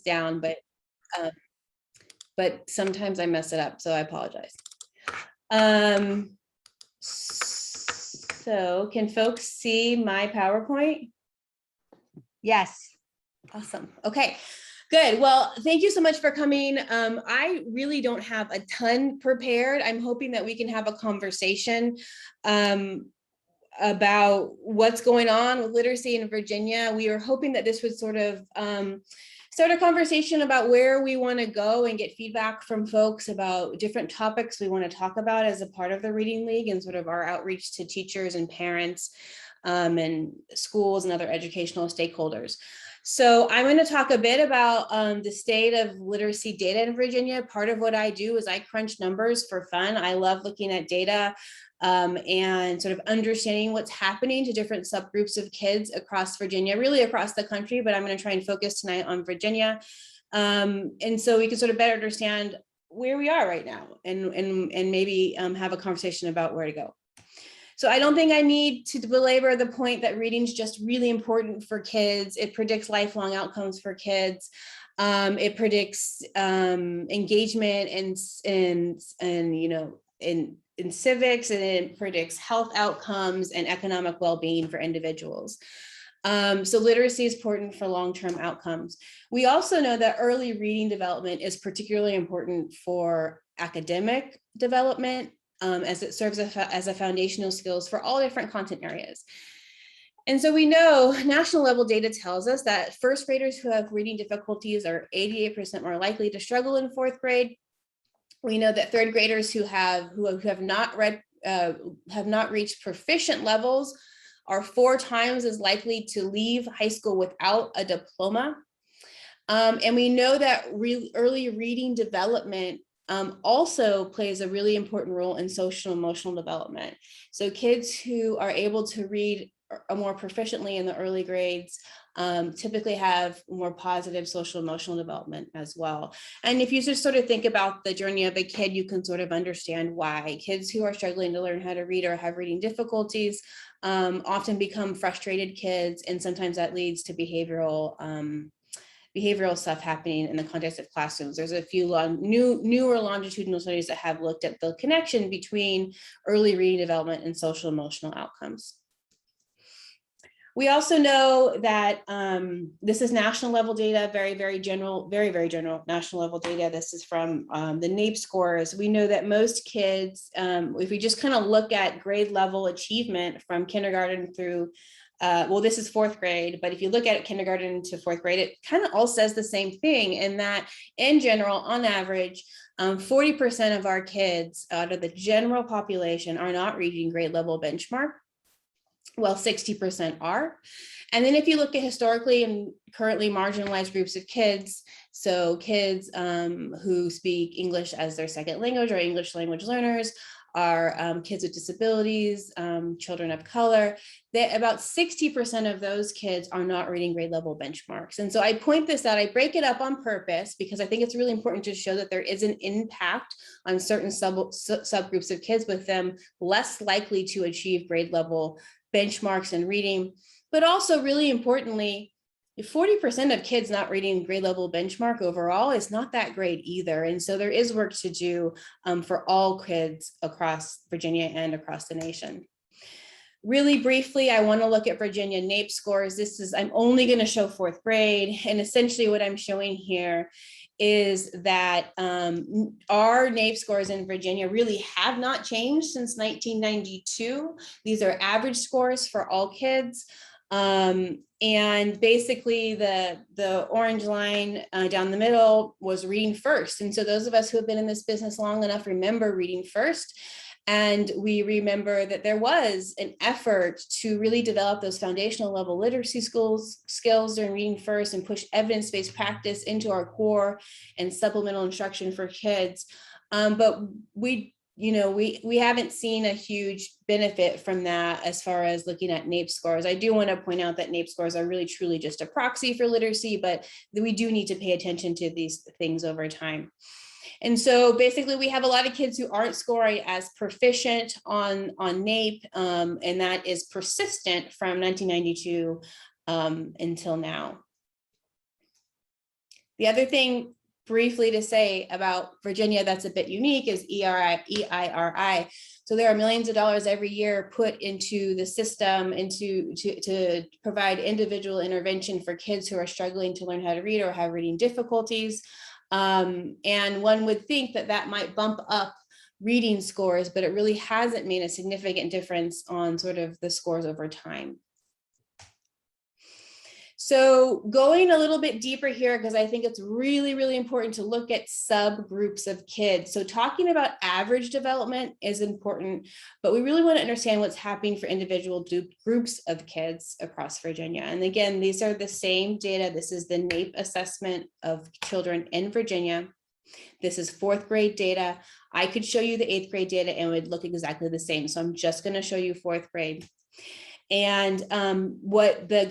down, but sometimes I mess it up, so I apologize. So can folks see my PowerPoint? Yes. Awesome. Okay, good. Well, thank you so much for coming. I really don't have a ton prepared. I'm hoping that we can have a conversation about what's going on with literacy in Virginia. We are hoping that this would sort of start a conversation about where we want to go and get feedback from folks about different topics we want to talk about as a part of the Reading League and sort of our outreach to teachers and parents and schools and other educational stakeholders. So I'm going to talk a bit about the state of literacy data in Virginia. Part of what I do is I crunch numbers for fun. I love looking at data and sort of understanding what's happening to different subgroups of kids across Virginia, really across the country, but I'm going to try and focus tonight on Virginia. And so we can sort of better understand where we are right now and maybe have a conversation about where to go. So I don't think I need to belabor the point that reading is just really important for kids. It predicts lifelong outcomes for kids. It predicts engagement in civics, and it predicts health outcomes and economic well-being for individuals. So literacy is important for long-term outcomes. We also know that early reading development is particularly important for academic development, as it serves as a foundational skills for all different content areas. And so we know national level data tells us that first graders who have reading difficulties are 88% more likely to struggle in fourth grade. We know that third graders who have not reached proficient levels are 4 times as likely to leave high school without a diploma. And we know that early reading development also plays a really important role in social and emotional development. So kids who are able to read more proficiently in the early grades typically have more positive social emotional development as well. And if you just sort of think about the journey of a kid, you can sort of understand why kids who are struggling to learn how to read or have reading difficulties often become frustrated kids, and sometimes that leads to behavioral stuff happening in the context of classrooms. There's a few newer longitudinal studies that have looked at the connection between early reading development and social emotional outcomes. We also know that this is national level data, very general national level data. This is from the NAEP scores. We know that most kids, if we just kind of look at grade level achievement from kindergarten through well, this is fourth grade, but if you look at it kindergarten to fourth grade, it kind of all says the same thing, in that in general, on average, 40% of our kids out of the general population are not reaching grade level benchmark. Well, 60% are. And then if you look at historically and currently marginalized groups of kids, so kids who speak English as their second language or English language learners, are kids with disabilities, children of color, about 60% of those kids are not reading grade level benchmarks. And so I point this out, I break it up on purpose because I think it's really important to show that there is an impact on certain subgroups of kids, with them less likely to achieve grade level benchmarks in reading. But also really importantly, 40% of kids not reading grade level benchmark overall is not that great either. And so there is work to do for all kids across Virginia and across the nation. Really briefly, I want to look at Virginia NAEP scores. I'm only going to show fourth grade. And essentially what I'm showing here is that our NAEP scores in Virginia really have not changed since 1992. These are average scores for all kids. And basically the orange line down the middle was reading first. And so those of us who have been in this business long enough remember reading first. And we remember that there was an effort to really develop those foundational level literacy skills during reading first and push evidence-based practice into our core and supplemental instruction for kids. But we haven't seen a huge benefit from that as far as looking at NAEP scores. I do want to point out that NAEP scores are really truly just a proxy for literacy, but we do need to pay attention to these things over time. And so basically we have a lot of kids who aren't scoring as proficient on NAEP, and that is persistent from 1992 until now. The other thing briefly to say about Virginia that's a bit unique is EIRI. So there are millions of dollars every year put into the system to provide individual intervention for kids who are struggling to learn how to read or have reading difficulties. And one would think that that might bump up reading scores, but it really hasn't made a significant difference on sort of the scores over time. So going a little bit deeper here, because I think it's really, really important to look at subgroups of kids. So talking about average development is important, but we really want to understand what's happening for individual groups of kids across Virginia. And again, these are the same data. This is the NAEP assessment of children in Virginia. This is 4th grade data. I could show you the 8th grade data and it would look exactly the same. So I'm just going to show you 4th grade. And what the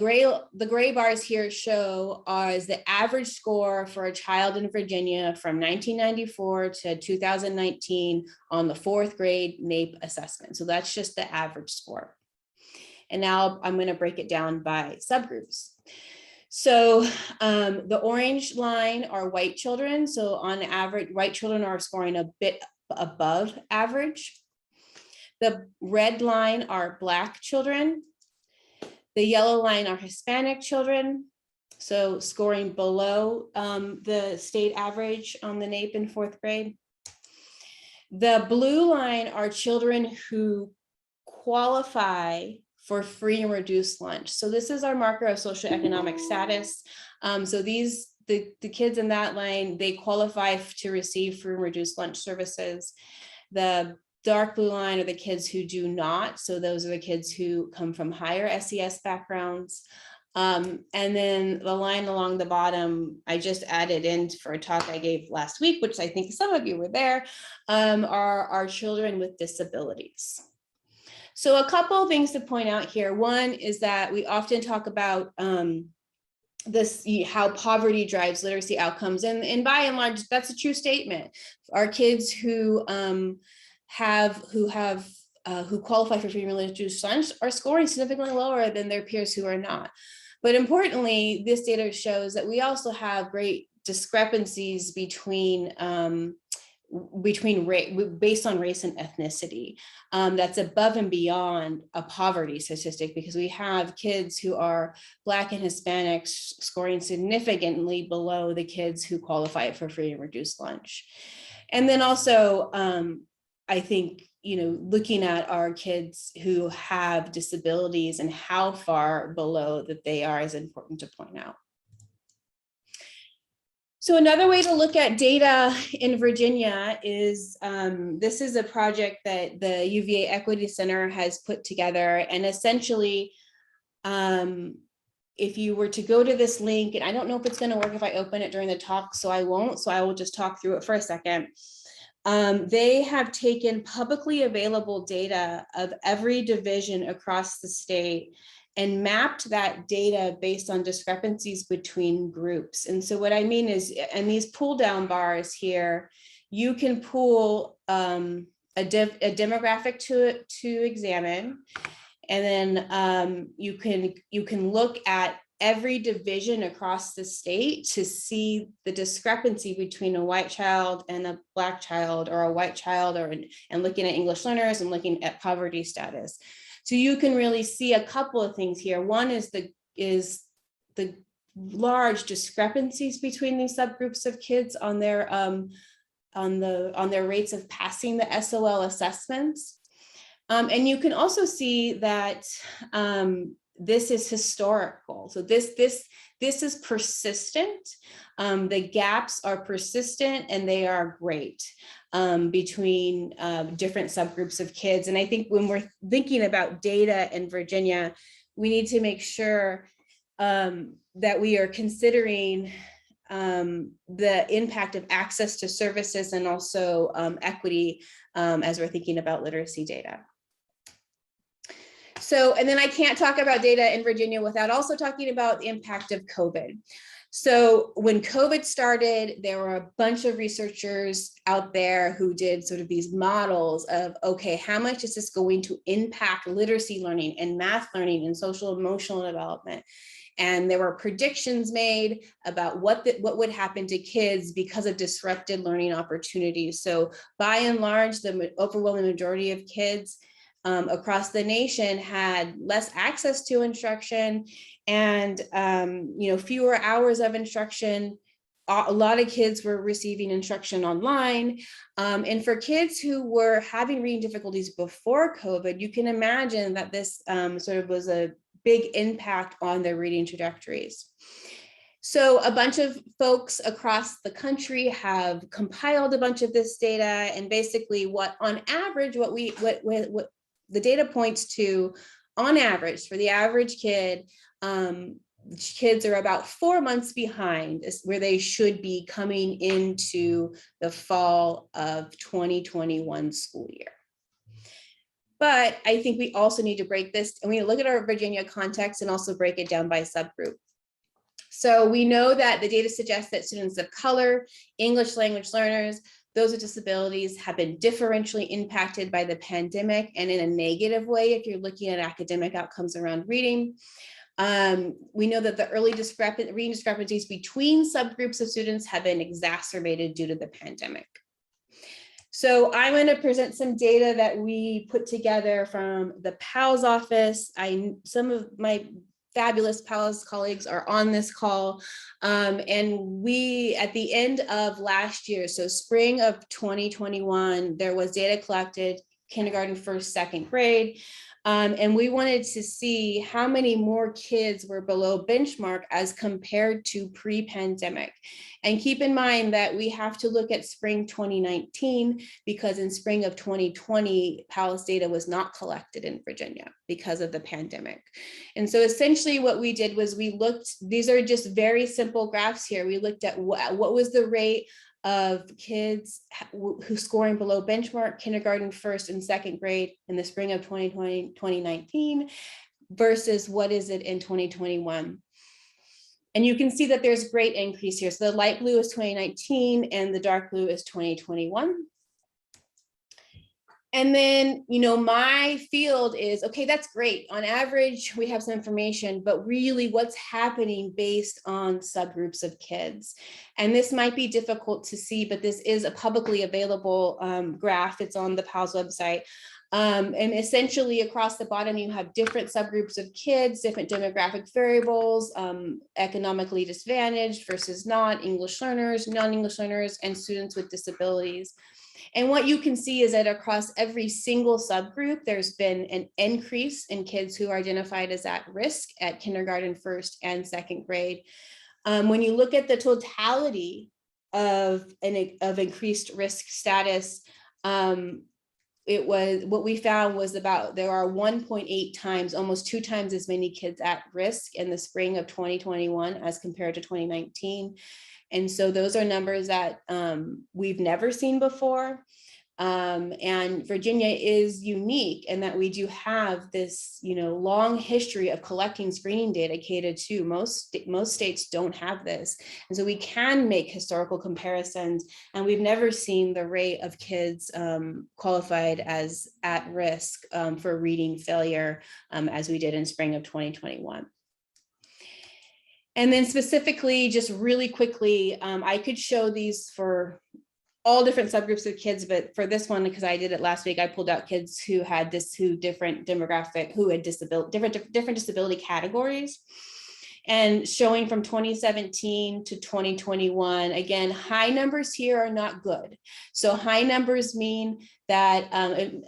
gray bars here show is the average score for a child in Virginia from 1994 to 2019 on the 4th grade NAEP assessment. So that's just the average score. And now I'm going to break it down by subgroups. So the orange line are white children. So on average, white children are scoring a bit above average. The red line are Black children. The yellow line are Hispanic children, so scoring below the state average on the NAEP in 4th grade. The blue line are children who qualify for free and reduced lunch. So this is our marker of socioeconomic status. So the kids in that line, they qualify to receive free and reduced lunch services. The dark blue line are the kids who do not. So those are the kids who come from higher SES backgrounds. And then the line along the bottom, I just added in for a talk I gave last week, which I think some of you were there, are children with disabilities. So a couple of things to point out here. One is that we often talk about how poverty drives literacy outcomes. And by and large, that's a true statement. Our kids who qualify for free and reduced lunch are scoring significantly lower than their peers who are not. But importantly, this data shows that we also have great discrepancies based on race and ethnicity. That's above and beyond a poverty statistic, because we have kids who are Black and Hispanic scoring significantly below the kids who qualify for free and reduced lunch. And then also, I think, looking at our kids who have disabilities and how far below that they are is important to point out. So another way to look at data in Virginia is, this is a project that the UVA Equity Center has put together. And essentially, if you were to go to this link, and I don't know if it's going to work if I open it during the talk, so I won't, so I will just talk through it for a second. They have taken publicly available data of every division across the state and mapped that data based on discrepancies between groups. And so what I mean is, and these pull down bars here, you can pull a demographic to examine, and then you can look at every division across the state to see the discrepancy between a white child and a Black child, or a white child, and looking at English learners and looking at poverty status. So you can really see a couple of things here. One is the large discrepancies between these subgroups of kids on their rates of passing the SOL assessments. And you can also see that this is historical. So this is persistent. The gaps are persistent and they are great between different subgroups of kids. And I think when we're thinking about data in Virginia, we need to make sure that we are considering the impact of access to services and also equity as we're thinking about literacy data. So, and then I can't talk about data in Virginia without also talking about the impact of COVID. So when COVID started, there were a bunch of researchers out there who did sort of these models of, okay, how much is this going to impact literacy learning and math learning and social emotional development? And there were predictions made about what would happen to kids because of disrupted learning opportunities. So by and large, the overwhelming majority of kids across the nation had less access to instruction and fewer hours of instruction. A lot of kids were receiving instruction online. And for kids who were having reading difficulties before COVID, you can imagine that this sort of was a big impact on their reading trajectories. So a bunch of folks across the country have compiled a bunch of this data, and basically what on average, what the data points to, on average, for the average kid, kids are about 4 months behind where they should be coming into the fall of 2021 school year. But I think we also need to break this, and we look at our Virginia context and also break it down by subgroup. So we know that the data suggests that students of color, English language learners, those with disabilities have been differentially impacted by the pandemic, and in a negative way if you're looking at academic outcomes around reading. We know that the early reading discrepancies between subgroups of students have been exacerbated due to the pandemic. So I'm going to present some data that we put together from the PALS office. Some of my fabulous PALS colleagues are on this call. And we, at the end of last year, so spring of 2021, there was data collected, kindergarten, first, second grade. And we wanted to see how many more kids were below benchmark as compared to pre-pandemic. And keep in mind that we have to look at spring 2019 because in spring of 2020, PALS data was not collected in Virginia because of the pandemic. And so essentially what we did was we looked, these are just very simple graphs here. We looked at what was the rate of kids who scoring below benchmark kindergarten, first and second grade in the spring of 2019 versus what is it in 2021. And you can see that there's great increase here. So the light blue is 2019 and the dark blue is 2021. And then, my field is, okay, that's great. On average, we have some information, but really what's happening based on subgroups of kids. And this might be difficult to see, but this is a publicly available graph. It's on the PALS website. And essentially across the bottom, you have different subgroups of kids, different demographic variables, economically disadvantaged versus not, English learners, non-English learners, and students with disabilities. And what you can see is that across every single subgroup, there's been an increase in kids who are identified as at risk at kindergarten, first and second grade. When you look at the totality of increased risk status, it was, what we found was there are 1.8 times, almost 2 times as many kids at risk in the spring of 2021 as compared to 2019. And so those are numbers that we've never seen before. And Virginia is unique in that we do have this, long history of collecting screening data K-2. Most states don't have this. And so we can make historical comparisons, and we've never seen the rate of kids qualified as at risk for reading failure as we did in spring of 2021. And then specifically, just really quickly, I could show these for all different subgroups of kids, but for this one, because I did it last week, I pulled out kids who had different demographic, who had different disability categories. And showing from 2017 to 2021, again, high numbers here are not good. So high numbers mean that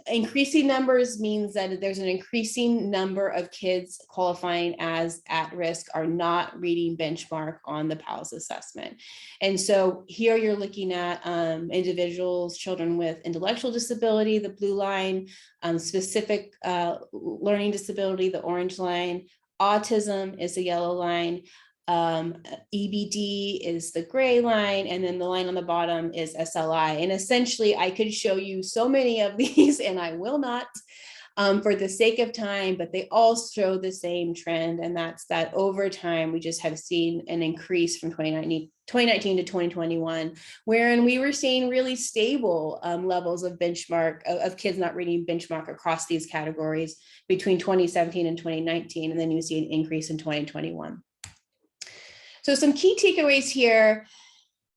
increasing numbers means that there's an increasing number of kids qualifying as at risk are not reading benchmark on the PALS assessment. And so here you're looking at individuals, children with intellectual disability, the blue line, specific learning disability, the orange line, autism is the yellow line, EBD is the gray line, and then the line on the bottom is SLI. And essentially, I could show you so many of these, and I will not for the sake of time, but they all show the same trend, and that's that over time, we just have seen an increase from 2019 to 2021, wherein we were seeing really stable levels of benchmark of kids not reading benchmark across these categories between 2017 and 2019, and then you see an increase in 2021. So some key takeaways here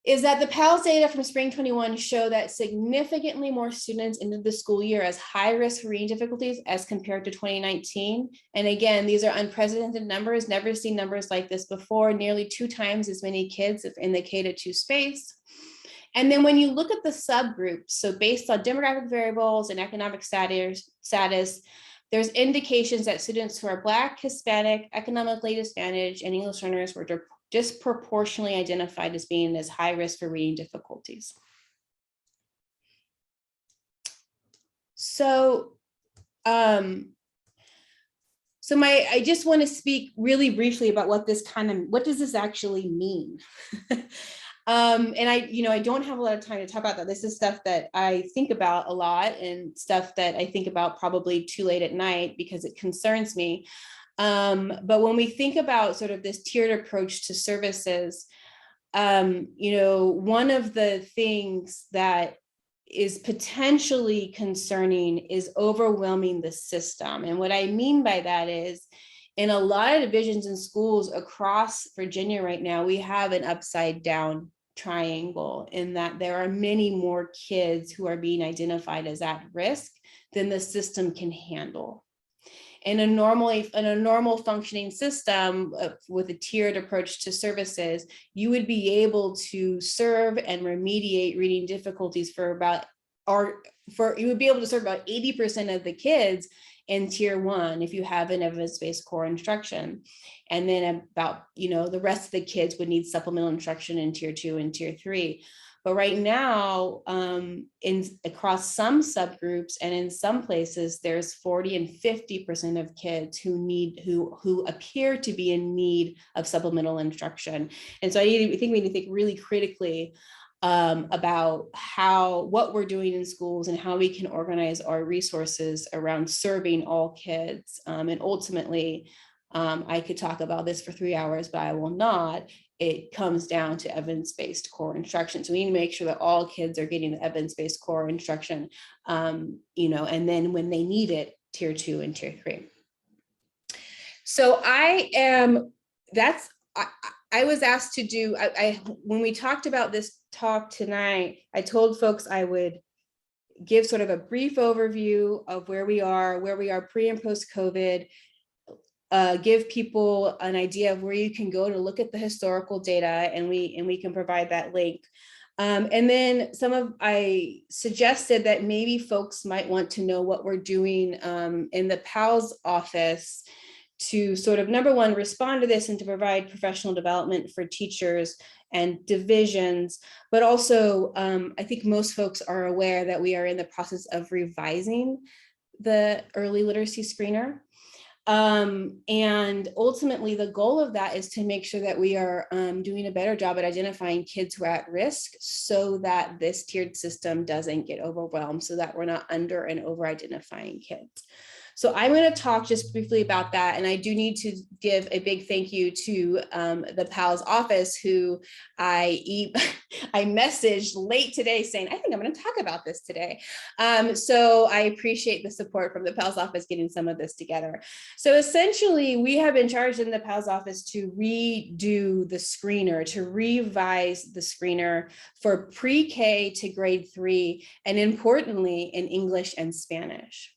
is that the PALS data from spring 21 show that significantly more students ended the school year as high risk for reading difficulties as compared to 2019. And again, these are unprecedented numbers, never seen numbers like this before, nearly 2 times as many kids in the K-2 space. And then when you look at the subgroups, so based on demographic variables and economic status, there's indications that students who are Black, Hispanic, economically disadvantaged, and English learners were disproportionately identified as being as high risk for reading difficulties. So, I just want to speak really briefly about what does this actually mean? And I don't have a lot of time to talk about that. This is stuff that I think about a lot and stuff that I think about probably too late at night because it concerns me. But when we think about sort of this tiered approach to services, one of the things that is potentially concerning is overwhelming the system. And what I mean by that is, in a lot of divisions in schools across Virginia right now, we have an upside down triangle in that there are many more kids who are being identified as at risk than the system can handle. In a normal functioning system with a tiered approach to services, you would be able to serve and remediate reading difficulties you would be able to serve about 80% of the kids in tier 1 if you have an evidence-based core instruction. And then about, the rest of the kids would need supplemental instruction in tier 2 and tier 3. But right now, across some subgroups and in some places, there's 40 and 50% of kids who appear to be in need of supplemental instruction. And so I think we need to think really critically about what we're doing in schools and how we can organize our resources around serving all kids. And ultimately, I could talk about this for 3 hours, but I will not. It comes down to evidence-based core instruction. So we need to make sure that all kids are getting the evidence-based core instruction, and then when they need it, tier 2 and tier 3. So I was asked to do, when we talked about this talk tonight, I told folks I would give sort of a brief overview of where we are pre and post COVID, give people an idea of where you can go to look at the historical data, and we can provide that link. And then I suggested that maybe folks might want to know what we're doing in the PALS office to sort of, number one, respond to this and to provide professional development for teachers and divisions. But also, I think most folks are aware that we are in the process of revising the early literacy screener. And ultimately, the goal of that is to make sure that we are doing a better job at identifying kids who are at risk so that this tiered system doesn't get overwhelmed, so that we're not under and over identifying kids. So I'm going to talk just briefly about that. And I do need to give a big thank you to the PALS office, who I messaged late today saying, I think I'm going to talk about this today. So I appreciate the support from the PALS office getting some of this together. So essentially, we have been charged in the PALS office to redo the screener, to revise the screener for pre-K to grade 3, and importantly, in English and Spanish.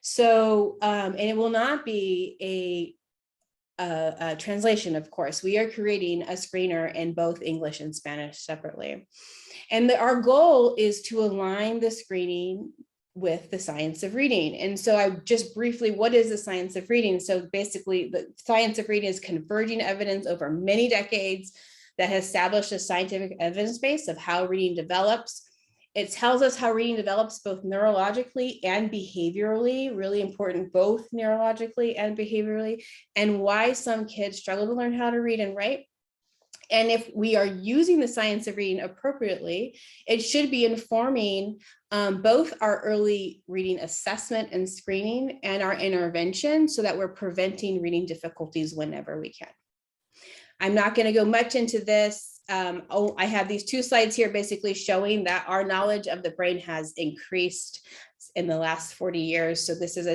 So, and it will not be a translation, of course. We are creating a screener in both English and Spanish separately. And our goal is to align the screening with the science of reading. And so I just briefly, what is the science of reading? So basically, the science of reading is converging evidence over many decades that has established a scientific evidence base of how reading develops. It tells us how reading develops both neurologically and behaviorally, really important, both neurologically and behaviorally, and why some kids struggle to learn how to read and write. And if we are using the science of reading appropriately, it should be informing both our early reading assessment and screening and our intervention so that we're preventing reading difficulties whenever we can. I'm not going to go much into this. I have these 2 slides here basically showing that our knowledge of the brain has increased in the last 40 years. So this is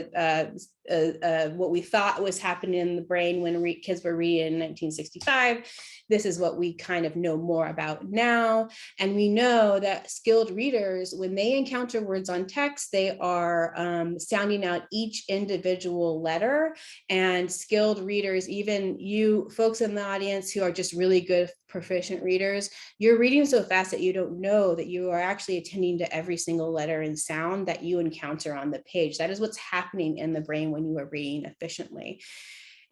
what we thought was happening in the brain when kids were reading in 1965. this is what we kind of know more about now. And we know that skilled readers, when they encounter words on text, they are sounding out each individual letter. And skilled readers, even you folks in the audience who are just really good, proficient readers, you're reading so fast that you don't know that you are actually attending to every single letter and sound that you encounter on the page. That is what's happening in the brain when you are reading efficiently.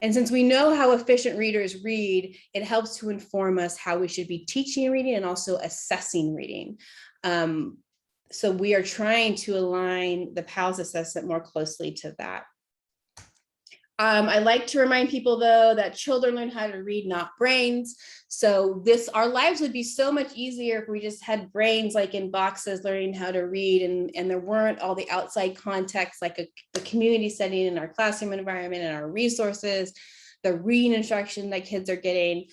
And since we know how efficient readers read, it helps to inform us how we should be teaching reading and also assessing reading. So we are trying to align the PALS assessment more closely to that. I like to remind people, though, that children learn how to read, not brains. So our lives would be so much easier if we just had brains like in boxes learning how to read, and there weren't all the outside context like the community setting in our classroom environment and our resources, the reading instruction that kids are getting.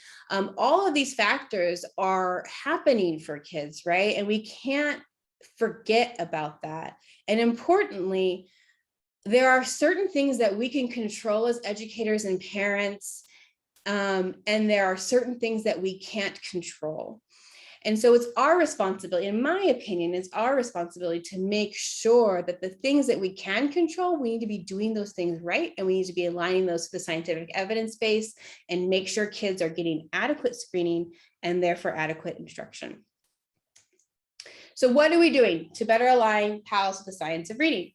All of these factors are happening for kids, right? And we can't forget about that. And importantly, there are certain things that we can control as educators and parents, and there are certain things that we can't control. And so it's our responsibility, in my opinion, it's our responsibility to make sure that the things that we can control, we need to be doing those things right, and we need to be aligning those to the scientific evidence base and make sure kids are getting adequate screening and therefore adequate instruction. So what are we doing to better align PALS with the science of reading?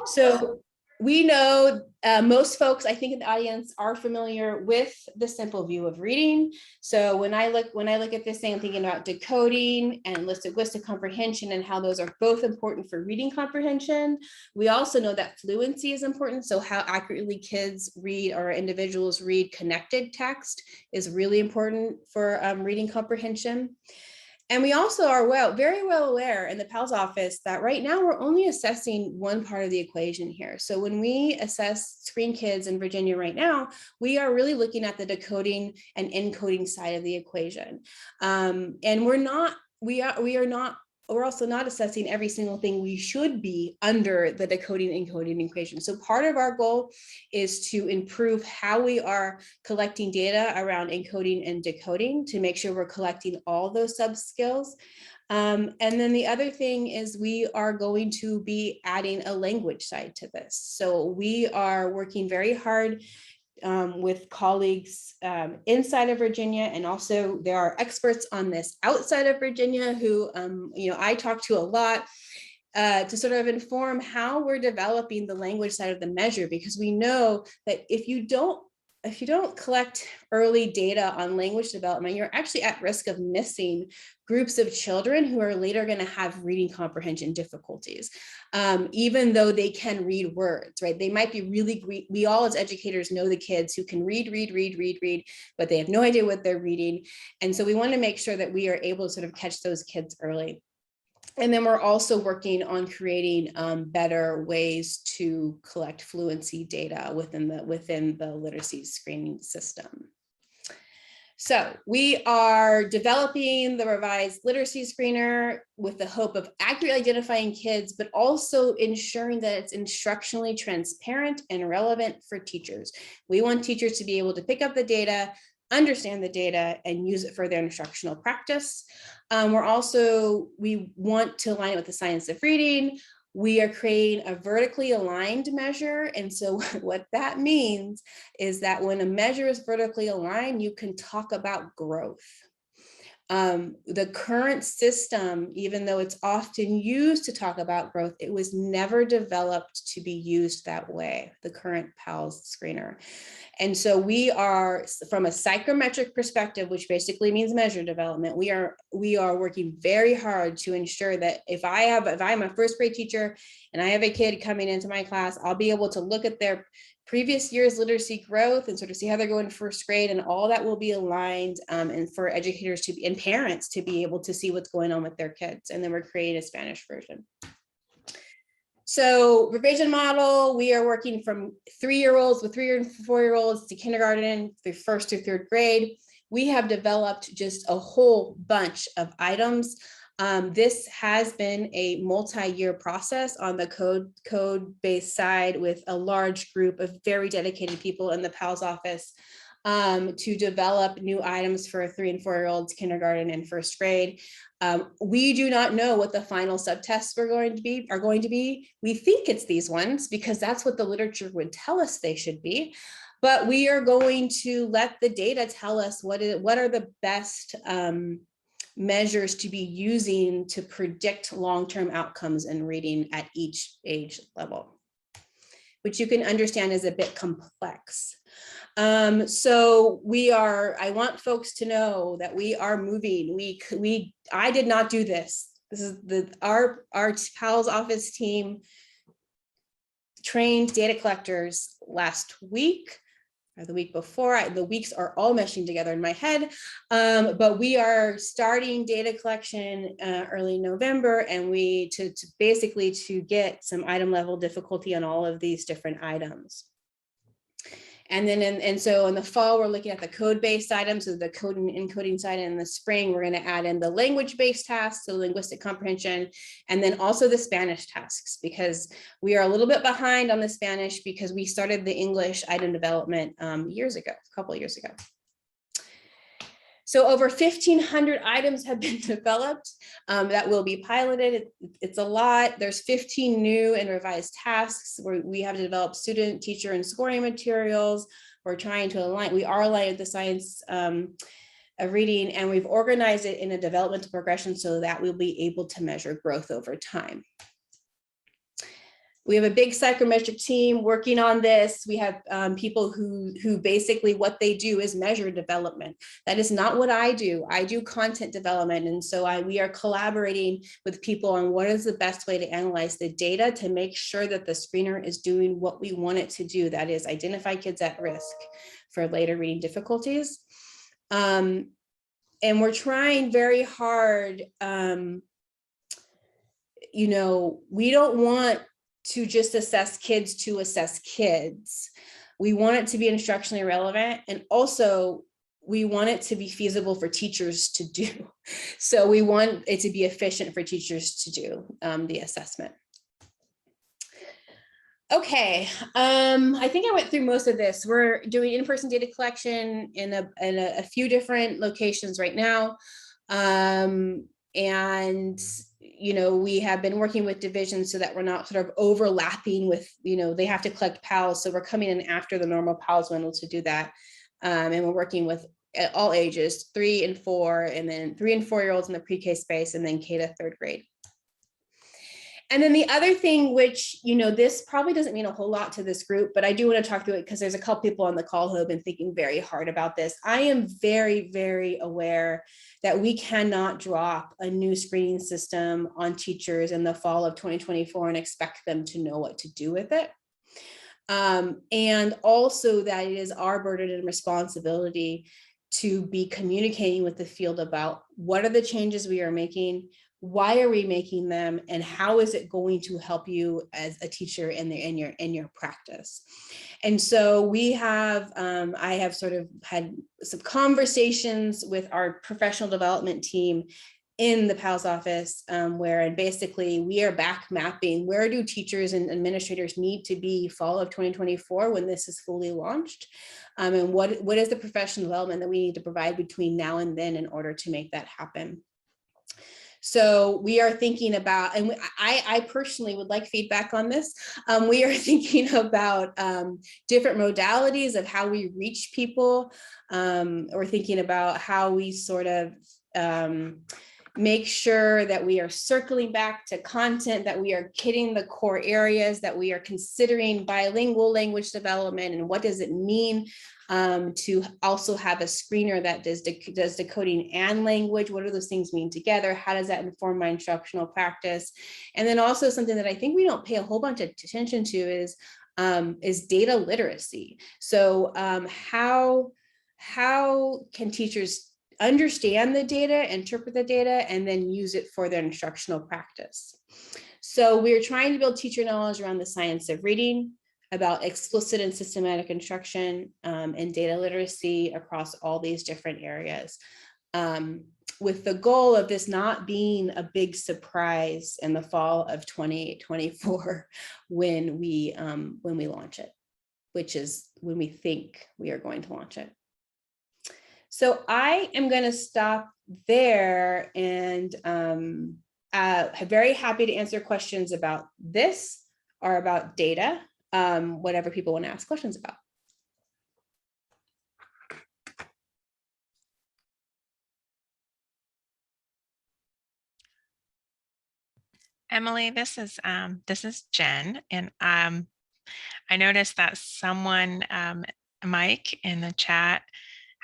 So we know most folks, I think in the audience, are familiar with the simple view of reading. So when I look at this thing, I'm thinking about decoding and linguistic comprehension and how those are both important for reading comprehension. We also know that fluency is important. So how accurately kids read or individuals read connected text is really important for reading comprehension. And we also are very well aware in the PALS office that right now we're only assessing one part of the equation here. So when we screen kids in Virginia right now, we are really looking at the decoding and encoding side of the equation. And we're also not assessing every single thing we should be under the decoding and encoding equation. So part of our goal is to improve how we are collecting data around encoding and decoding to make sure we're collecting all those sub skills. And then the other thing is we are going to be adding a language side to this. So we are working very hard with colleagues inside of Virginia, and also there are experts on this outside of Virginia who I talk to a lot to sort of inform how we're developing the language side of the measure, because we know that if you don't collect early data on language development, you're actually at risk of missing groups of children who are later going to have reading comprehension difficulties, even though they can read words, right? They might be really great. We all as educators know the kids who can read, but they have no idea what they're reading. And so we want to make sure that we are able to sort of catch those kids early. And then we're also working on creating better ways to collect fluency data within the literacy screening system. So we are developing the revised literacy screener with the hope of accurately identifying kids, but also ensuring that it's instructionally transparent and relevant for teachers. We want teachers to be able to pick up the data, understand the data, and use it for their instructional practice. We want to align it with the science of reading. We are creating a vertically aligned measure. And so what that means is that when a measure is vertically aligned, you can talk about growth. The current system, even though it's often used to talk about growth, it was never developed to be used that way, the current PALS screener. And so we are, from a psychometric perspective, which basically means measure development, we are working very hard to ensure that if I'm a first grade teacher and I have a kid coming into my class, I'll be able to look at their previous year's literacy growth and sort of see how they're going in first grade, and all that will be aligned and for educators and parents to be able to see what's going on with their kids. And then we're creating a Spanish version. So revision model, we are working from 3-year-olds with 3 and 4-year-olds to kindergarten through first through third grade. We have developed just a whole bunch of items. This has been a multi-year process on the code-based side with a large group of very dedicated people in the PALS office. to develop new items for 3 and 4-year-olds, kindergarten and first grade. We do not know what the final subtests are going to be. We think it's these ones because that's what the literature would tell us they should be. But we are going to let the data tell us what are the best measures to be using to predict long-term outcomes in reading at each age level, which you can understand is a bit complex. So I want folks to know that we are moving. I did not do this. This is our PALS office team trained data collectors last week or the week before. The weeks are all meshing together in my head, but we are starting data collection early November, and basically to get some item level difficulty on all of these different items. And then, so in the fall, we're looking at the code-based items, so the coding and encoding side. In the spring, we're going to add in the language-based tasks, so linguistic comprehension, and then also the Spanish tasks, because we are a little bit behind on the Spanish because we started the English item development years ago, a couple of years ago. So over 1,500 items have been developed that will be piloted. It's a lot. There's 15 new and revised tasks where we have to develop student, teacher, and scoring materials. We're trying to align, we are aligned with the science of reading, and we've organized it in a developmental progression so that we'll be able to measure growth over time. We have a big psychometric team working on this. We have people who basically what they do is measure development. That is not what I do. I do content development. And so we are collaborating with people on what is the best way to analyze the data to make sure that the screener is doing what we want it to do. That is identify kids at risk for later reading difficulties. And we're trying very hard. We don't want to just assess kids to assess kids. We want it to be instructionally relevant, and also we want it to be feasible for teachers to do. So we want it to be efficient for teachers to do the assessment. Okay, I think I went through most of this. We're doing in-person data collection in a few different locations right now. And we have been working with divisions so that we're not sort of overlapping with, they have to collect PALs. So we're coming in after the normal PALs window to do that. And we're working with all ages, 3 and 4, and then 3 and 4-year-olds in the pre-K space, and then K to 3rd grade. And then the other thing, which, this probably doesn't mean a whole lot to this group, but I do want to talk through it because there's a couple people on the call who have been thinking very hard about this. I am very, very aware that we cannot drop a new screening system on teachers in the fall of 2024 and expect them to know what to do with it. And also that it is our burden and responsibility to be communicating with the field about what are the changes we are making, why are we making them, and how is it going to help you as a teacher in your practice. And so we have, I have sort of had some conversations with our professional development team in the PALS office, where basically we are back mapping where do teachers and administrators need to be fall of 2024 when this is fully launched, and what is the professional development that we need to provide between now and then in order to make that happen. So we are thinking about, and I personally would like feedback on this. We are thinking about different modalities of how we reach people. We're thinking about how we sort of make sure that we are circling back to content, that we are hitting the core areas, that we are considering bilingual language development, and what does it mean to also have a screener that does decoding and language. What do those things mean together? How does that inform my instructional practice? And then also something that I think we don't pay a whole bunch of attention to is data literacy. So how can teachers understand the data, interpret the data, and then use it for their instructional practice? So we're trying to build teacher knowledge around the science of reading, about explicit and systematic instruction, and data literacy across all these different areas, with the goal of this not being a big surprise in the fall of 2024 when we launch it, which is when we think we are going to launch it. So I am going to stop there, and very happy to answer questions about this or about data, whatever people want to ask questions about. Emily, this is Jen, and I noticed that someone, Mike in the chat,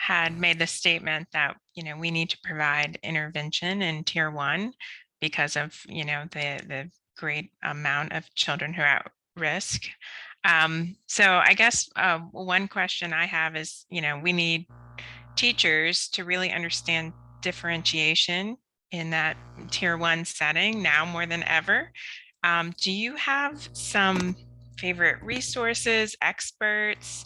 had made the statement that we need to provide intervention in tier 1 because of the great amount of children who are at risk. So I guess one question I have is, we need teachers to really understand differentiation in that tier 1 setting now more than ever. Do you have some favorite resources, experts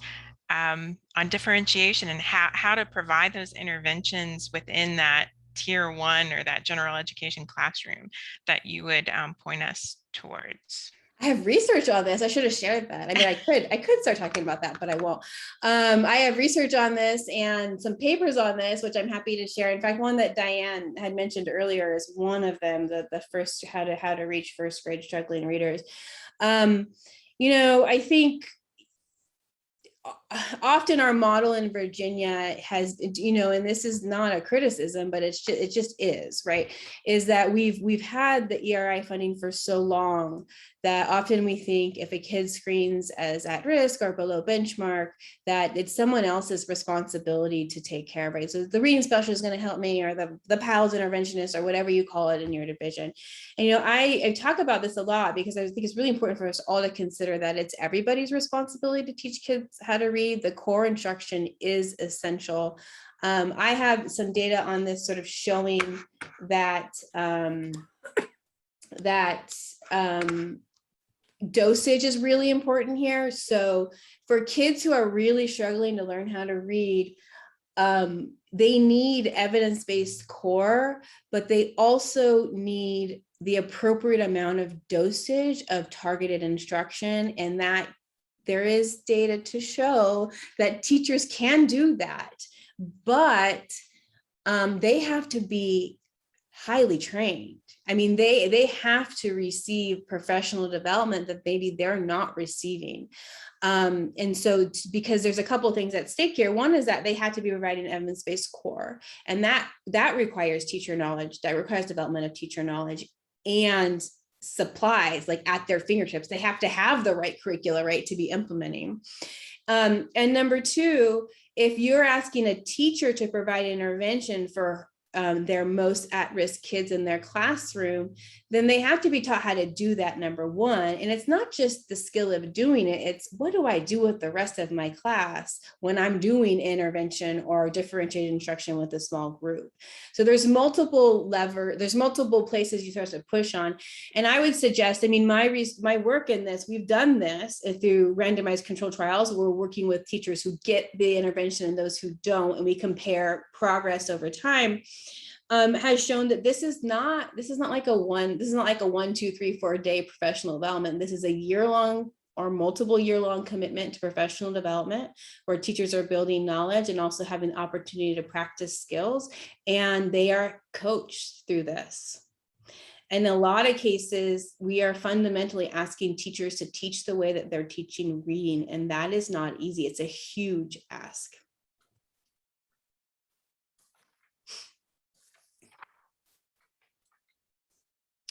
on differentiation and how to provide those interventions within that tier 1 or that general education classroom that you would point us towards? I have research on this. I should have shared that. I mean, I could start talking about that, but I won't. I have research on this and some papers on this, which I'm happy to share. In fact, one that Diane had mentioned earlier is one of them, the first how to reach first grade struggling readers. I think often our model in Virginia has, and this is not a criticism, but it just is, right? Is that we've had the ERI funding for so long that often we think if a kid screens as at risk or below benchmark, that it's someone else's responsibility to take care of, right? So the reading specialist is going to help me, or the PALS interventionist, or whatever you call it in your division. And I talk about this a lot because I think it's really important for us all to consider that it's everybody's responsibility to teach kids how to read. The core instruction is essential. I have some data on this sort of showing that dosage is really important here. So for kids who are really struggling to learn how to read, they need evidence-based core, but they also need the appropriate amount of dosage of targeted instruction, and that there is data to show that teachers can do that, but they have to be highly trained. I mean, they have to receive professional development that maybe they're not receiving. And so because there's a couple of things at stake here. One is that they have to be providing evidence-based core, and that requires teacher knowledge, that requires development of teacher knowledge and supplies like at their fingertips. They have to have the right curricula, right, to be implementing. And number two, if you're asking a teacher to provide intervention for their most at-risk kids in their classroom, then they have to be taught how to do that, number one. And it's not just the skill of doing it, it's what do I do with the rest of my class when I'm doing intervention or differentiated instruction with a small group. So there's multiple places you start to push on. And I would suggest, I mean, my work in this, we've done this through randomized controlled trials. We're working with teachers who get the intervention and those who don't, and we compare progress over time. Has shown that this is not like a 1, 2, 3, 4 day professional development. This is a year-long or multiple year-long commitment to professional development where teachers are building knowledge and also having the opportunity to practice skills, and they are coached through this. In a lot of cases, we are fundamentally asking teachers to teach the way that they're teaching reading, and that is not easy. It's a huge ask.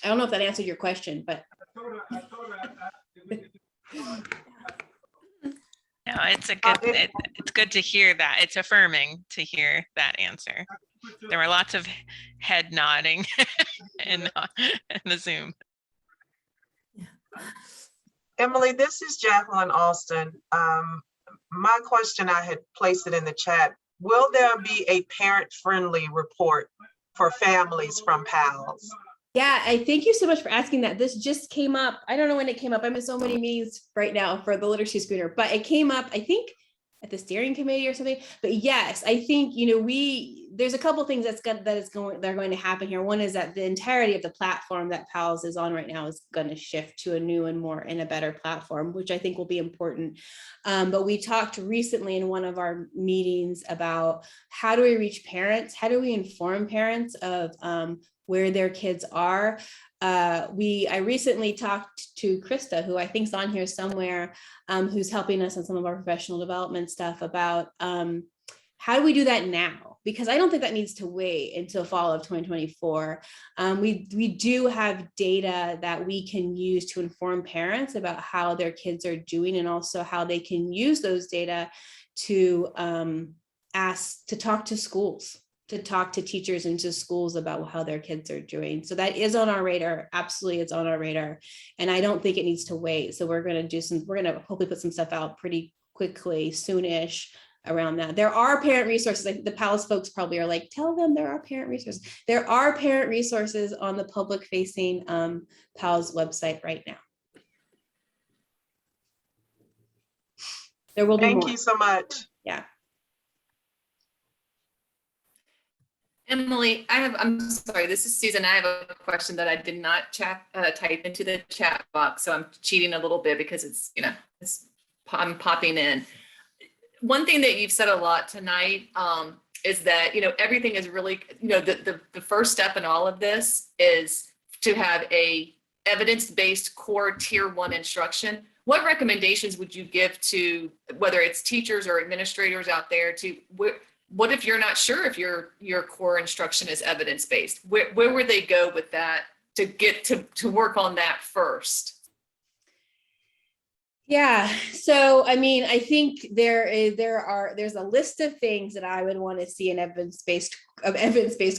I don't know if that answered your question, but. No, it's good to hear that. It's affirming to hear that answer. There were lots of head nodding in the Zoom. Emily, this is Jacqueline Alston. My question, I had placed it in the chat. Will there be a parent-friendly report for families from PALS? Yeah, I thank you so much for asking that. This just came up. I don't know when it came up. I'm in so many meetings right now for the literacy screener, but it came up, I think at the steering committee or something. But yes, I think, there's a couple things that are going to happen here. One is that the entirety of the platform that PALS is on right now is going to shift to a new and a better platform, which I think will be important. But we talked recently in one of our meetings about how do we reach parents? How do we inform parents of where their kids are? I recently talked to Krista, who I think is on here somewhere, who's helping us on some of our professional development stuff about how do we do that now? Because I don't think that needs to wait until fall of 2024. We do have data that we can use to inform parents about how their kids are doing, and also how they can use those data to talk to schools, to talk to teachers and to schools about how their kids are doing. So that is on our radar. Absolutely, it's on our radar. And I don't think it needs to wait. So we're going to hopefully put some stuff out pretty quickly, soonish, around that. There are parent resources. I think the PALS folks probably are like, tell them there are parent resources. There are parent resources on the public facing PALS website right now. There will be more. Thank you so much. Yeah. Emily, I'm sorry, this is Susan. I have a question that I did not type into the chat box, so I'm cheating a little bit because I'm popping in. One thing that you've said a lot tonight is that, everything is really, the first step in all of this is to have a evidence-based core tier 1 instruction. What recommendations would you give to, whether it's teachers or administrators out there, to what if you're not sure if your core instruction is evidence-based? Where would they go with that to get to work on that first? Yeah, so I mean, I think there's a list of things that I would want to see in evidence-based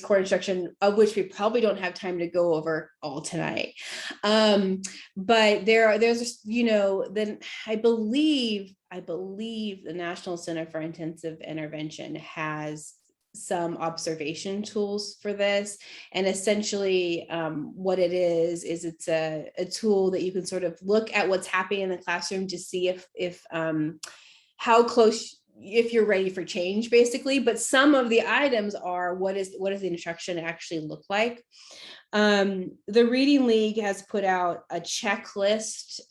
core instruction, of which we probably don't have time to go over all tonight. But then I believe the National Center for Intensive Intervention has some observation tools for this. And essentially what it is it's a tool that you can sort of look at what's happening in the classroom to see if how close, if you're ready for change, basically. But some of the items are, what does the instruction actually look like? The Reading League has put out a checklist,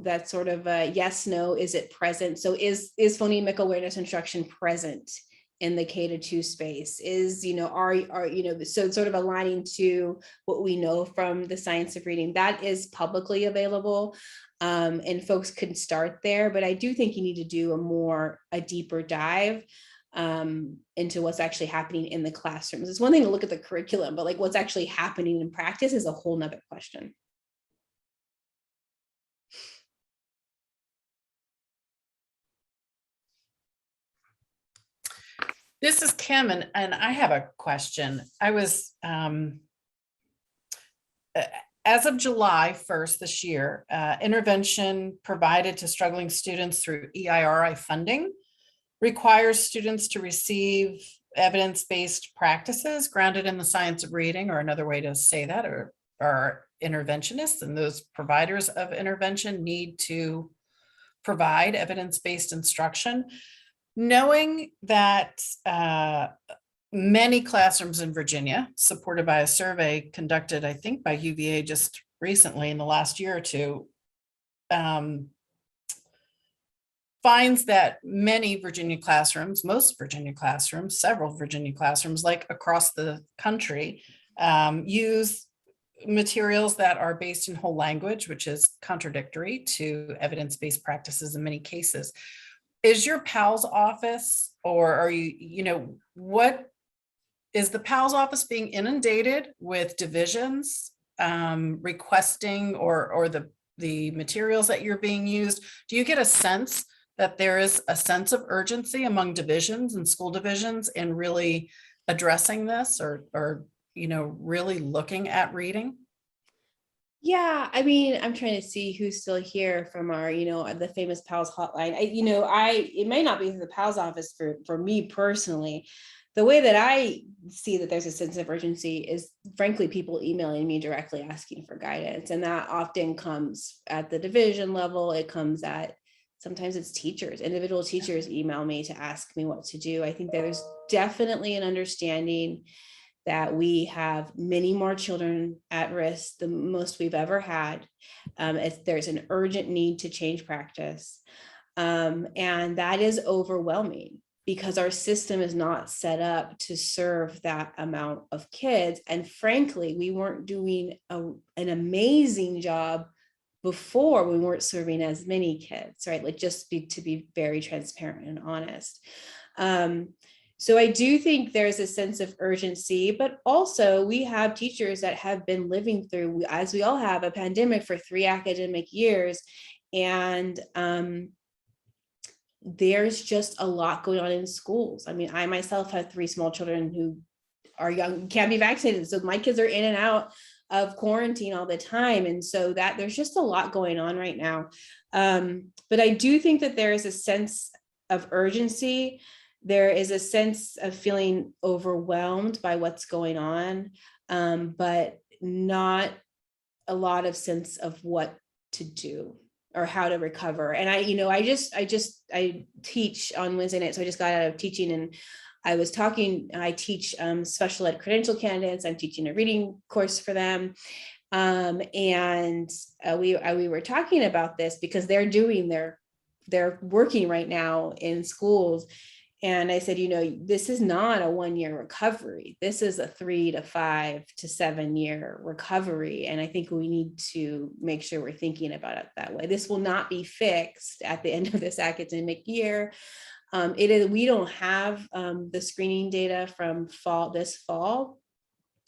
that's sort of a yes, no, is it present? So is phonemic awareness instruction present in the K-2 space? Is, so it's sort of aligning to what we know from the science of reading. That is publicly available, and folks can start there. But I do think you need to do a deeper dive into what's actually happening in the classrooms. It's one thing to look at the curriculum, but like what's actually happening in practice is a whole nother question. This is Kim, and I have a question. I was, as of July 1st this year, intervention provided to struggling students through EIRI funding requires students to receive evidence-based practices grounded in the science of reading, or another way to say that, or interventionists and those providers of intervention need to provide evidence-based instruction. Knowing that many classrooms in Virginia, supported by a survey conducted, I think, by UVA just recently in the last year or two, finds that many Virginia classrooms, most Virginia classrooms, several Virginia classrooms, like across the country, use materials that are based in whole language, which is contradictory to evidence-based practices in many cases. Is your PALS office, or are you, what is the PALS office being inundated with divisions requesting or the materials that you're being used? Do you get a sense that there is a sense of urgency among divisions and school divisions in really addressing this, or really looking at reading? Yeah, I mean, I'm trying to see who's still here from our, the famous PALS hotline. It may not be the PALS office for me personally. The way that I see that there's a sense of urgency is, frankly, people emailing me directly asking for guidance. And that often comes at the division level. It comes at sometimes it's teachers, individual teachers email me to ask me what to do. I think there's definitely an understanding that we have many more children at risk, the most we've ever had. There's an urgent need to change practice. And that is overwhelming because our system is not set up to serve that amount of kids. And frankly, we weren't doing an amazing job before. We weren't serving as many kids, right? Like to be very transparent and honest. So I do think there's a sense of urgency, but also we have teachers that have been living through, as we all have, a pandemic for 3 academic years. And there's just a lot going on in schools. I mean, I myself have 3 small children who are young, can't be vaccinated. So my kids are in and out of quarantine all the time. And so that there's just a lot going on right now. But I do think that there is a sense of urgency. There is a sense of feeling overwhelmed by what's going on, but not a lot of sense of what to do or how to recover. And I teach on Wednesday night. So I just got out of teaching and I teach special ed credential candidates. I'm teaching a reading course for them. And we were talking about this because they're working right now in schools. And I said, this is not a 1-year recovery. This is a 3 to 5 to 7 year recovery. And I think we need to make sure we're thinking about it that way. This will not be fixed at the end of this academic year. We don't have the screening data from this fall.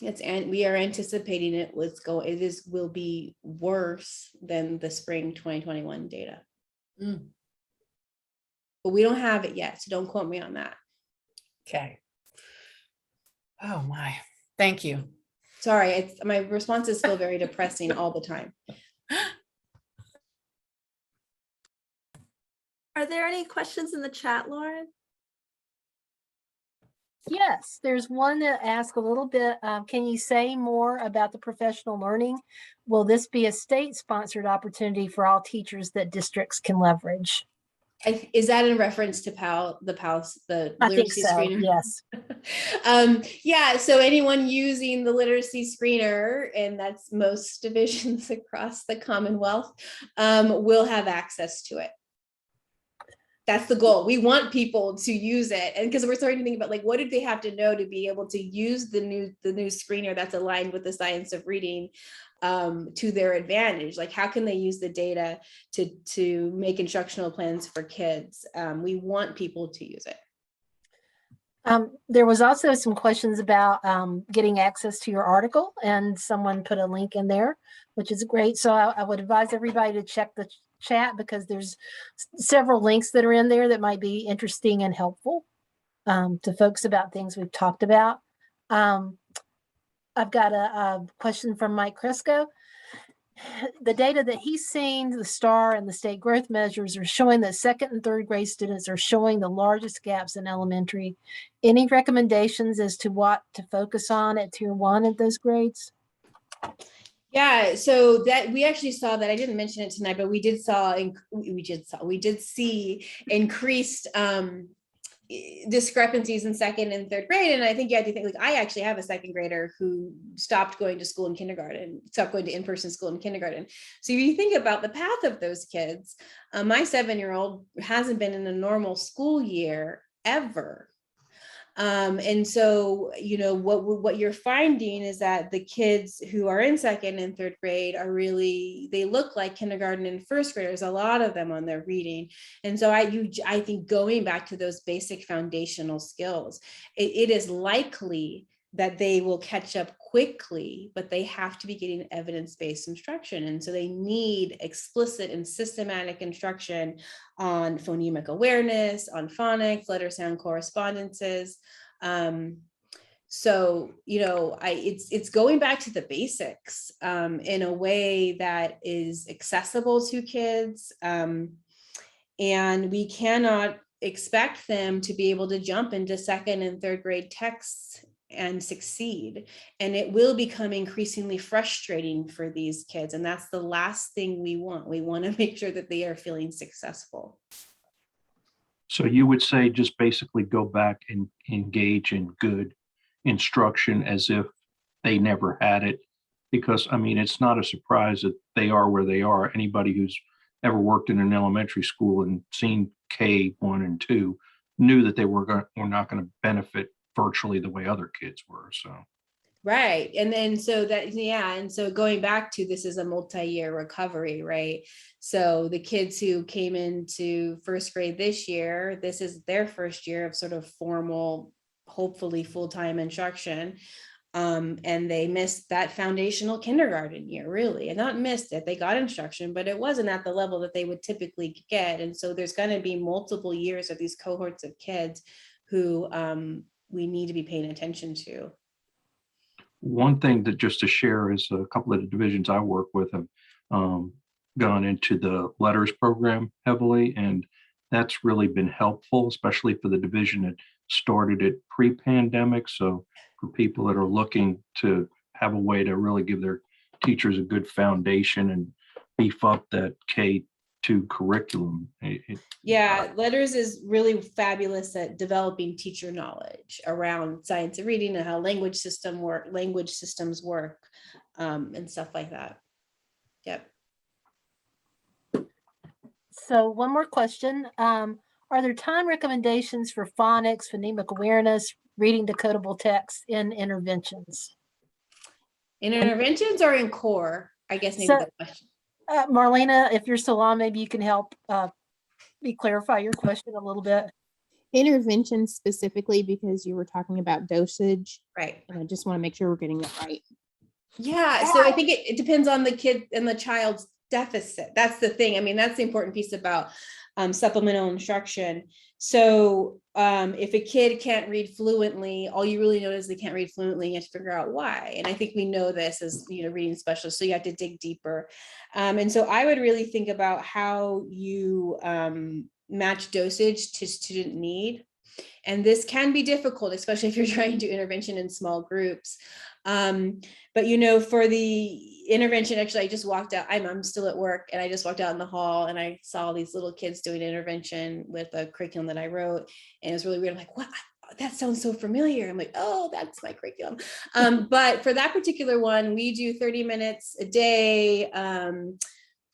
We are anticipating it will be worse than the spring 2021 data. But we don't have it yet, so don't quote me on that. Okay. Oh my, thank you. Sorry, my responses feel very depressing all the time. Are there any questions in the chat, Lauren? Yes, there's one that asks a little bit, can you say more about the professional learning? Will this be a state-sponsored opportunity for all teachers that districts can leverage? Is that in reference to the I think literacy so, screener? yes. Yeah, so anyone using the literacy screener, and that's most divisions across the Commonwealth, will have access to it. That's the goal. We want people to use it. And because we're starting to think about what do they have to know to be able to use the new screener that's aligned with the science of reading to their advantage. Like, how can they use the data to make instructional plans for kids? We want people to use it. There was also some questions about getting access to your article, and someone put a link in there, which is great. So I would advise everybody to check the chat because there's several links that are in there that might be interesting and helpful to folks about things we've talked about. I've got a question from Mike Cresco. The data that he's seen, the STAR and the state growth measures, are showing that 2nd and 3rd grade students are showing the largest gaps in elementary. Any recommendations as to what to focus on at Tier 1 at those grades? Yeah, so that we actually saw that. I didn't mention it tonight, but we did see increased discrepancies in 2nd and 3rd grade. And I think you have to think, I actually have a 2nd grader who stopped going to school in kindergarten, stopped going to in-person school in kindergarten. So if you think about the path of those kids, my 7-year-old hasn't been in a normal school year ever. And so, what you're finding is that the kids who are in 2nd and 3rd grade they look like kindergarten and 1st graders, a lot of them on their reading. And so I think going back to those basic foundational skills, it is likely that they will catch up quickly, but they have to be getting evidence-based instruction. And so they need explicit and systematic instruction on phonemic awareness, on phonics, letter sound correspondences. So, it's going back to the basics in a way that is accessible to kids. And we cannot expect them to be able to jump into 2nd and 3rd grade texts and succeed. And it will become increasingly frustrating for these kids. And that's the last thing we want. We want to make sure that they are feeling successful. So you would say just basically go back and engage in good instruction as if they never had it. Because I mean, it's not a surprise that they are where they are. Anybody who's ever worked in an elementary school and seen K1 and 2 knew that they were not going to benefit virtually the way other kids were. So. Right. And then so that, yeah. And so going back to, this is a multi-year recovery, right? So the kids who came into first grade this year, this is their first year of sort of formal, hopefully full-time instruction. And they missed that foundational kindergarten year, really, and not missed it. They got instruction, but it wasn't at the level that they would typically get. And so there's going to be multiple years of these cohorts of kids who we need to be paying attention to. One thing that just to share is a couple of the divisions I work with have gone into the letters program heavily, and that's really been helpful, especially for the division that started it pre-pandemic. So for people that are looking to have a way to really give their teachers a good foundation and beef up that K2 curriculum. Yeah, letters is really fabulous at developing teacher knowledge around science of reading and how language systems work, and stuff like that. Yep. So one more question. Are there time recommendations for phonics, phonemic awareness, reading decodable text in interventions? In interventions or in core? I guess maybe So, the question. Marlena, if you're still on, maybe you can help me clarify your question a little bit. Intervention specifically because you were talking about dosage. Right. And I just want to make sure we're getting that right. Yeah, so I think it depends on the kid and the child's deficit. That's the thing. I mean, that's the important piece about supplemental instruction. So if a kid can't read fluently, all you really know is they can't read fluently. You have to figure out why. And I think we know this as, reading specialists. So you have to dig deeper. And so I would really think about how you match dosage to student need. And this can be difficult, especially if you're trying to do intervention in small groups. But for the intervention, actually, I just walked out. I'm still at work, and I just walked out in the hall, and I saw these little kids doing intervention with a curriculum that I wrote, and it was really weird. I'm like, what? That sounds so familiar. I'm like, oh, that's my curriculum. But for that particular one, we do 30 minutes a day,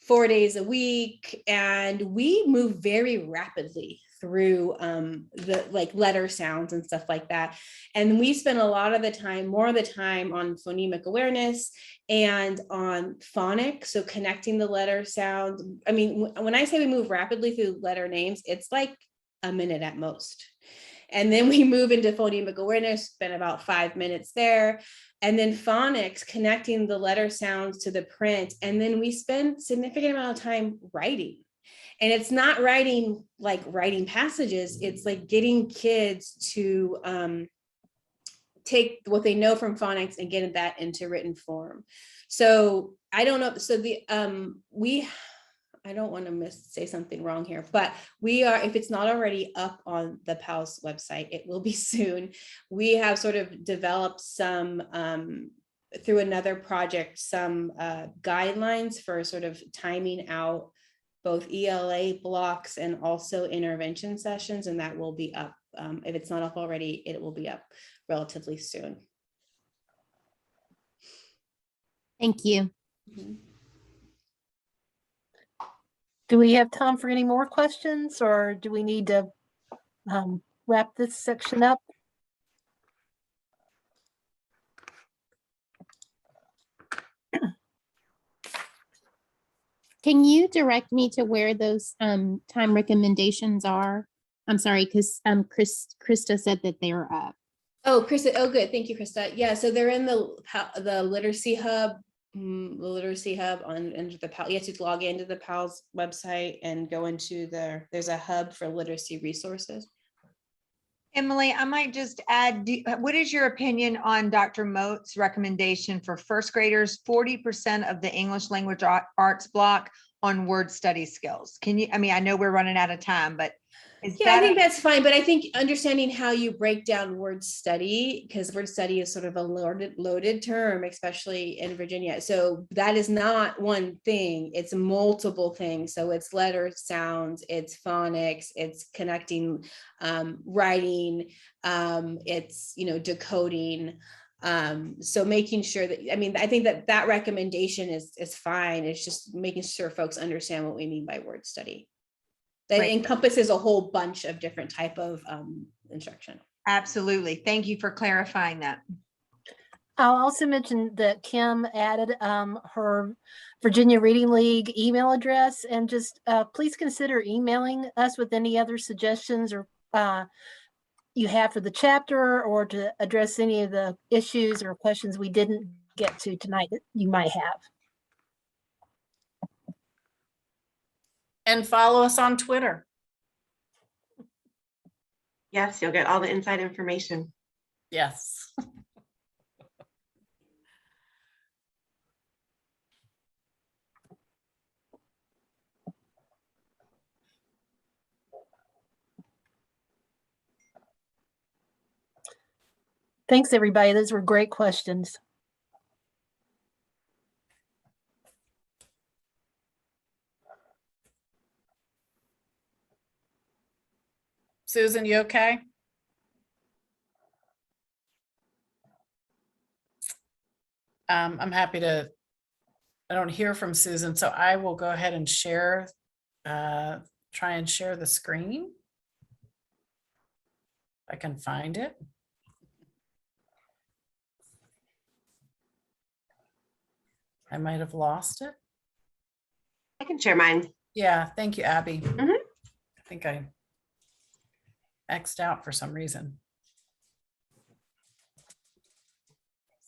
4 days a week, and we move very rapidly through the letter sounds and stuff like that. And we spend a lot of the time, more of the time, on phonemic awareness and on phonics. So connecting the letter sounds. I mean, when I say we move rapidly through letter names, it's like a minute at most. And then we move into phonemic awareness, spend about 5 minutes there. And then phonics, connecting the letter sounds to the print. And then we spend significant amount of time writing. And it's not writing like writing passages. It's like getting kids to take what they know from phonics and get that into written form. So I don't know. So I don't want to say something wrong here, but we are, if it's not already up on the PALS website, it will be soon. We have sort of developed some, through another project, some guidelines for sort of timing out both ELA blocks and also intervention sessions, and that will be up. If it's not up already, it will be up relatively soon. Thank you. Mm-hmm. Do we have time for any more questions, or do we need to wrap this section up? Can you direct me to where those time recommendations are? I'm sorry, because Krista said that they were up. Oh, Krista. Oh, good. Thank you, Krista. Yeah, so they're in the Literacy Hub. The Literacy Hub under the PAL. You have to log into the PALS website and go into there's a hub for literacy resources. Emily, I might just add, what is your opinion on Dr. Moat's recommendation for first graders, 40% of the English language arts block on word study skills? Can you, I mean, I know we're running out of time, but Is Yeah, I that, think that's fine, but I think understanding how you break down word study, because word study is sort of a loaded term, especially in Virginia. So that is not one thing, it's multiple things. So it's letters, sounds, it's phonics, it's connecting, writing, it's, decoding. So making sure that, I think that recommendation is fine. It's just making sure folks understand what we mean by word study. That Great. encompasses a whole bunch of different type of instruction. absolutely. Thank you for clarifying that. I'll also mention that Kim added her Virginia Reading League email address, and just please consider emailing us with any other suggestions or you have for the chapter, or to address any of the issues or questions we didn't get to tonight that you might have. And follow us on Twitter. Yes, you'll get all the inside information. Yes. Thanks, everybody. Those were great questions. Susan, you okay? I'm happy to, I don't hear from Susan, so I will go ahead and share, try and share the screen. If I can find it. I might have lost it. I can share mine. Yeah, thank you, Abby. Mhm. I think I X'd out for some reason.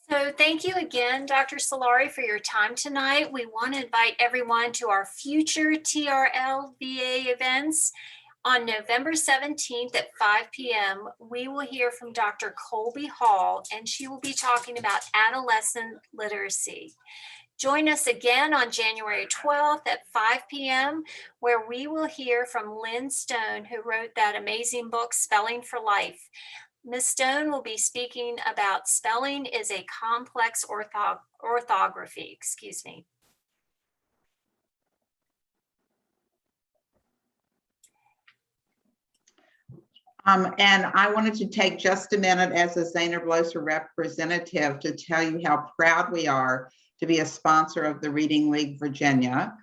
So thank you again, Dr. Solari, for your time tonight. We want to invite everyone to our future TRL-VA events. On November 17th at 5 p.m., we will hear from Dr. Colby Hall, and she will be talking about adolescent literacy. Join us again on January 12th at 5 p.m., where we will hear from Lynn Stone, who wrote that amazing book, Spelling for Life. Ms. Stone will be speaking about spelling is a complex orthography, excuse me. And I wanted to take just a minute as a Zaner-Bloser representative to tell you how proud we are to be a sponsor of the Reading League Virginia.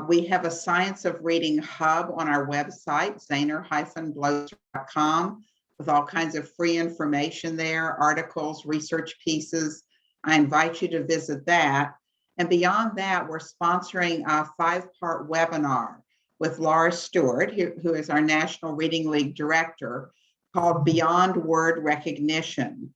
We have a Science of Reading hub on our website, zaner-bloser.com, with all kinds of free information there, articles, research pieces. I invite you to visit that. And beyond that, we're sponsoring a 5-part webinar with Laura Stewart, who is our National Reading League Director, called Beyond Word Recognition.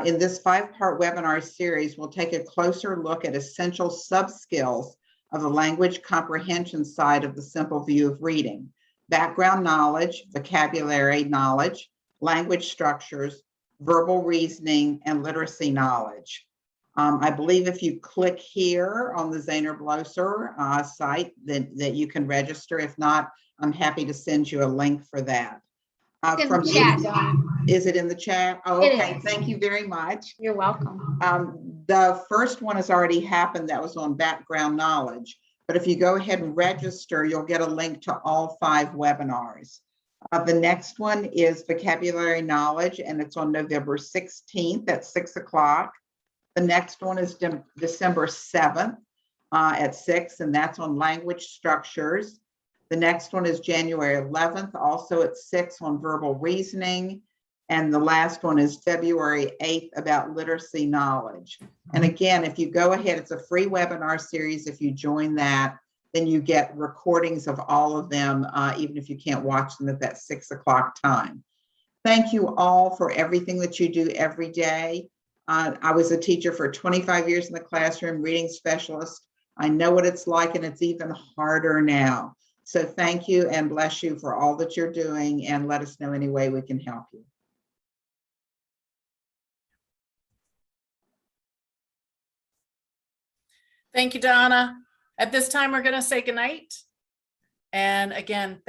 In this 5-part webinar series, we'll take a closer look at essential sub-skills of the language comprehension side of the simple view of reading: background knowledge, vocabulary knowledge, language structures, verbal reasoning, and literacy knowledge. I believe if you click here on the Zaner-Bloser site that you can register. If not, I'm happy to send you a link for that. From chat, is it in the chat? Oh, okay, thank you very much. You're welcome. The first one has already happened. That was on background knowledge. But if you go ahead and register, you'll get a link to all 5 webinars. The next one is vocabulary knowledge, and it's on November 16th at 6 o'clock. The next one is December 7th at 6, and that's on language structures. The next one is January 11th, also at 6, on verbal reasoning. And the last one is February 8th about literacy knowledge. And again, if you go ahead, it's a free webinar series. If you join that, then you get recordings of all of them, even if you can't watch them at that 6 o'clock time. Thank you all for everything that you do every day. I was a teacher for 25 years in the classroom, reading specialist. I know what it's like, and it's even harder now. So thank you and bless you for all that you're doing, and let us know any way we can help you. Thank you, Donna. At this time, we're going to say goodnight. And again,